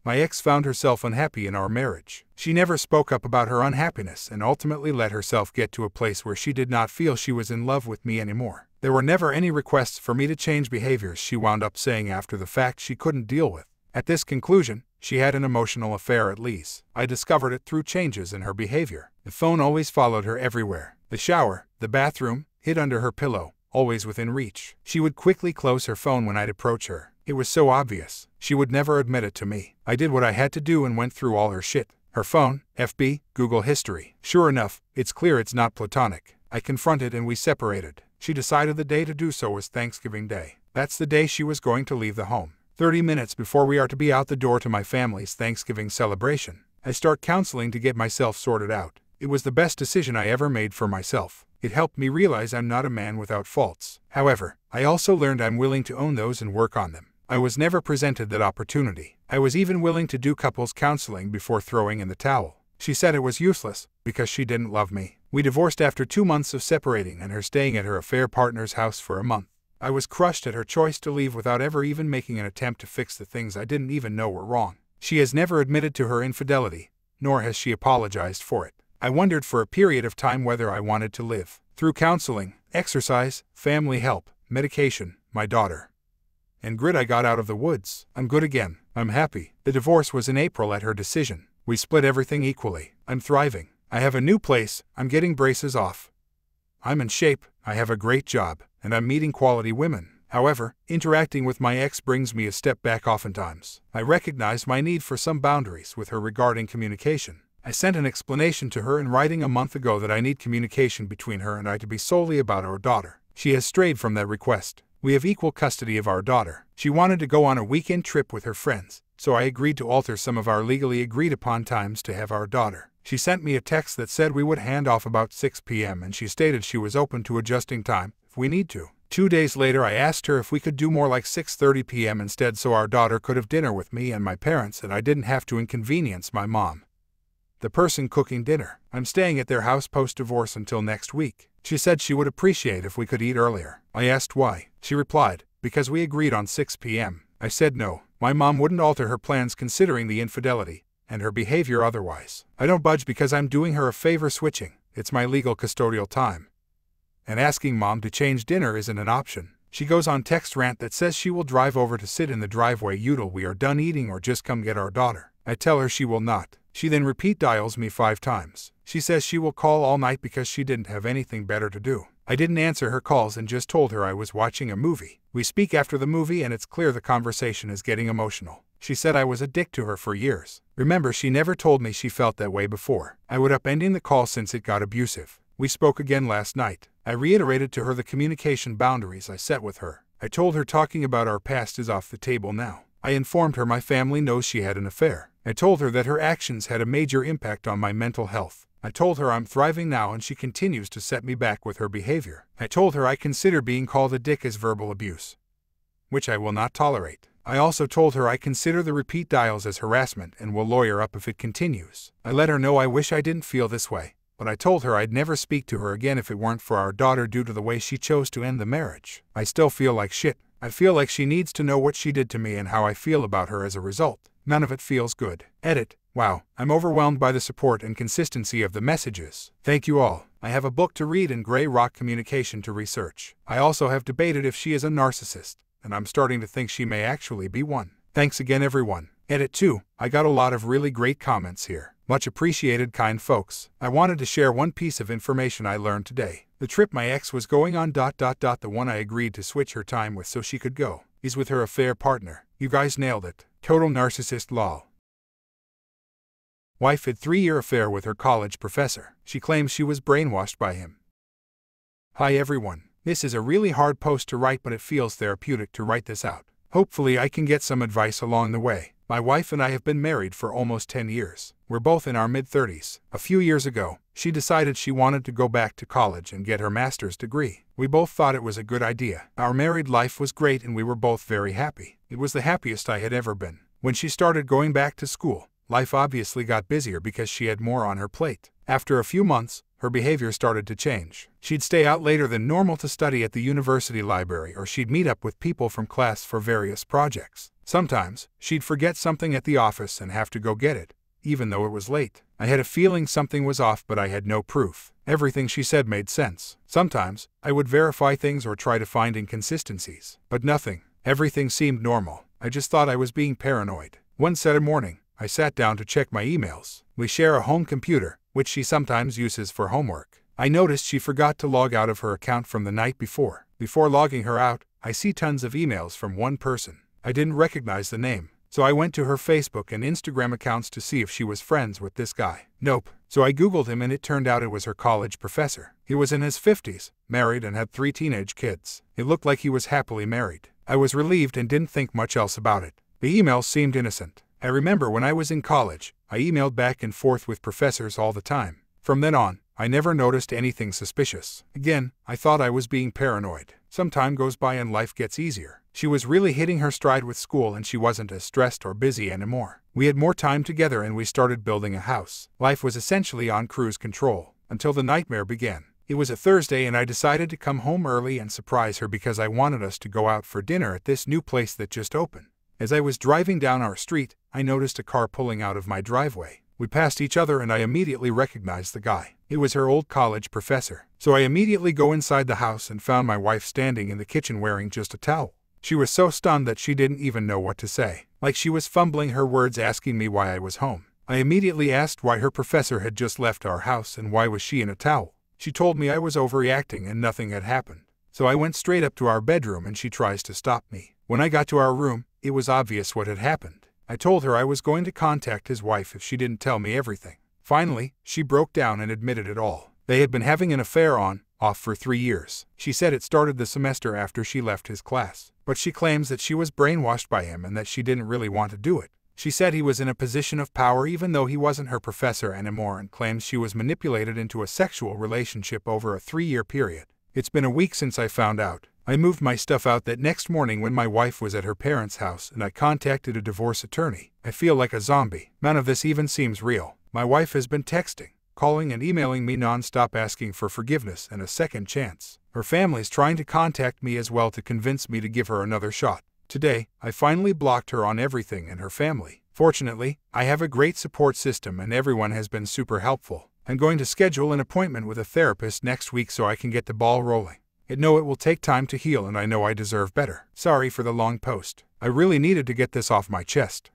My ex found herself unhappy in our marriage. She never spoke up about her unhappiness and ultimately let herself get to a place where she did not feel she was in love with me anymore. There were never any requests for me to change behaviors she wound up saying after the fact she couldn't deal with. At this conclusion, she had an emotional affair at least. I discovered it through changes in her behavior. The phone always followed her everywhere. The shower, the bathroom, hid under her pillow, always within reach. She would quickly close her phone when I'd approach her. It was so obvious. She would never admit it to me. I did what I had to do and went through all her shit. Her phone, FB, Google history. Sure enough, it's clear it's not platonic. I confronted and we separated. She decided the day to do so was Thanksgiving Day. That's the day she was going to leave the home. 30 minutes before we are to be out the door to my family's Thanksgiving celebration, I start counseling to get myself sorted out. It was the best decision I ever made for myself. It helped me realize I'm not a man without faults. However, I also learned I'm willing to own those and work on them. I was never presented that opportunity. I was even willing to do couples counseling before throwing in the towel. She said it was useless because she didn't love me. We divorced after 2 months of separating and her staying at her affair partner's house for a month. I was crushed at her choice to leave without ever even making an attempt to fix the things I didn't even know were wrong. She has never admitted to her infidelity, nor has she apologized for it. I wondered for a period of time whether I wanted to live. Through counseling, exercise, family help, medication, my daughter, and grit, I got out of the woods. I'm good again. I'm happy. The divorce was in April at her decision. We split everything equally. I'm thriving. I have a new place. I'm getting braces off. I'm in shape. I have a great job. And I'm meeting quality women. However, interacting with my ex brings me a step back oftentimes. I recognize my need for some boundaries with her regarding communication. I sent an explanation to her in writing a month ago that I need communication between her and I to be solely about our daughter. She has strayed from that request. We have equal custody of our daughter. She wanted to go on a weekend trip with her friends, so I agreed to alter some of our legally agreed upon times to have our daughter. She sent me a text that said we would hand off about 6 p.m. and she stated she was open to adjusting time if we need to. 2 days later I asked her if we could do more like 6:30 p.m. instead so our daughter could have dinner with me and my parents and I didn't have to inconvenience my mom, the person cooking dinner. I'm staying at their house post-divorce until next week. She said she would appreciate if we could eat earlier. I asked why. She replied, because we agreed on 6 p.m. I said no. My mom wouldn't alter her plans considering the infidelity and her behavior otherwise. I don't budge because I'm doing her a favor switching. It's my legal custodial time. And asking mom to change dinner isn't an option. She goes on text rant that says she will drive over to sit in the driveway till we are done eating or just come get our daughter. I tell her she will not. She then repeat dials me 5 times. She says she will call all night because she didn't have anything better to do. I didn't answer her calls and just told her I was watching a movie. We speak after the movie and it's clear the conversation is getting emotional. She said I was a dick to her for years. Remember, she never told me she felt that way before. I would up ending the call since it got abusive. We spoke again last night. I reiterated to her the communication boundaries I set with her. I told her talking about our past is off the table now. I informed her my family knows she had an affair. I told her that her actions had a major impact on my mental health. I told her I'm thriving now and she continues to set me back with her behavior. I told her I consider being called a dick as verbal abuse, which I will not tolerate. I also told her I consider the repeat dials as harassment and will lawyer up if it continues. I let her know I wish I didn't feel this way, but I told her I'd never speak to her again if it weren't for our daughter due to the way she chose to end the marriage. I still feel like shit. I feel like she needs to know what she did to me and how I feel about her as a result. None of it feels good. Edit. Wow, I'm overwhelmed by the support and consistency of the messages. Thank you all. I have a book to read and Grey Rock Communication to research. I also have debated if she is a narcissist, and I'm starting to think she may actually be one. Thanks again everyone. Edit 2. I got a lot of really great comments here. Much appreciated, kind folks. I wanted to share one piece of information I learned today. The trip my ex was going on ... the one I agreed to switch her time with so she could go, is with her affair partner. You guys nailed it. Total narcissist lol. Wife had 3-year affair with her college professor. She claims she was brainwashed by him. Hi everyone. This is a really hard post to write, but it feels therapeutic to write this out. Hopefully I can get some advice along the way. My wife and I have been married for almost 10 years. We're both in our mid-30s. A few years ago, she decided she wanted to go back to college and get her master's degree. We both thought it was a good idea. Our married life was great and we were both very happy. It was the happiest I had ever been. When she started going back to school, life obviously got busier because she had more on her plate. After a few months, her behavior started to change. She'd stay out later than normal to study at the university library, or she'd meet up with people from class for various projects. Sometimes, she'd forget something at the office and have to go get it, even though it was late. I had a feeling something was off, but I had no proof. Everything she said made sense. Sometimes, I would verify things or try to find inconsistencies. But nothing. Everything seemed normal. I just thought I was being paranoid. One Saturday morning, I sat down to check my emails. We share a home computer, which she sometimes uses for homework. I noticed she forgot to log out of her account from the night before. Before logging her out, I see tons of emails from one person. I didn't recognize the name, so I went to her Facebook and Instagram accounts to see if she was friends with this guy. Nope. So I Googled him and it turned out it was her college professor. He was in his 50s, married and had 3 teenage kids. It looked like he was happily married. I was relieved and didn't think much else about it. The emails seemed innocent. I remember when I was in college, I emailed back and forth with professors all the time. From then on, I never noticed anything suspicious. Again, I thought I was being paranoid. Some time goes by and life gets easier. She was really hitting her stride with school and she wasn't as stressed or busy anymore. We had more time together and we started building a house. Life was essentially on cruise control, until the nightmare began. It was a Thursday and I decided to come home early and surprise her because I wanted us to go out for dinner at this new place that just opened. As I was driving down our street, I noticed a car pulling out of my driveway. We passed each other and I immediately recognized the guy. It was her old college professor. So I immediately go inside the house and found my wife standing in the kitchen wearing just a towel. She was so stunned that she didn't even know what to say. Like she was fumbling her words asking me why I was home. I immediately asked why her professor had just left our house and why was she in a towel. She told me I was overreacting and nothing had happened. So I went straight up to our bedroom and she tries to stop me. When I got to our room, it was obvious what had happened. I told her I was going to contact his wife if she didn't tell me everything. Finally, she broke down and admitted it all. They had been having an affair off for 3 years. She said it started the semester after she left his class. But she claims that she was brainwashed by him and that she didn't really want to do it. She said he was in a position of power even though he wasn't her professor anymore and claims she was manipulated into a sexual relationship over a 3-year period. It's been a week since I found out. I moved my stuff out that next morning when my wife was at her parents' house and I contacted a divorce attorney. I feel like a zombie. None of this even seems real. My wife has been texting, calling and emailing me non-stop asking for forgiveness and a second chance. Her family's trying to contact me as well to convince me to give her another shot. Today, I finally blocked her on everything and her family. Fortunately, I have a great support system and everyone has been super helpful. I'm going to schedule an appointment with a therapist next week so I can get the ball rolling. I know it will take time to heal and I know I deserve better. Sorry for the long post. I really needed to get this off my chest.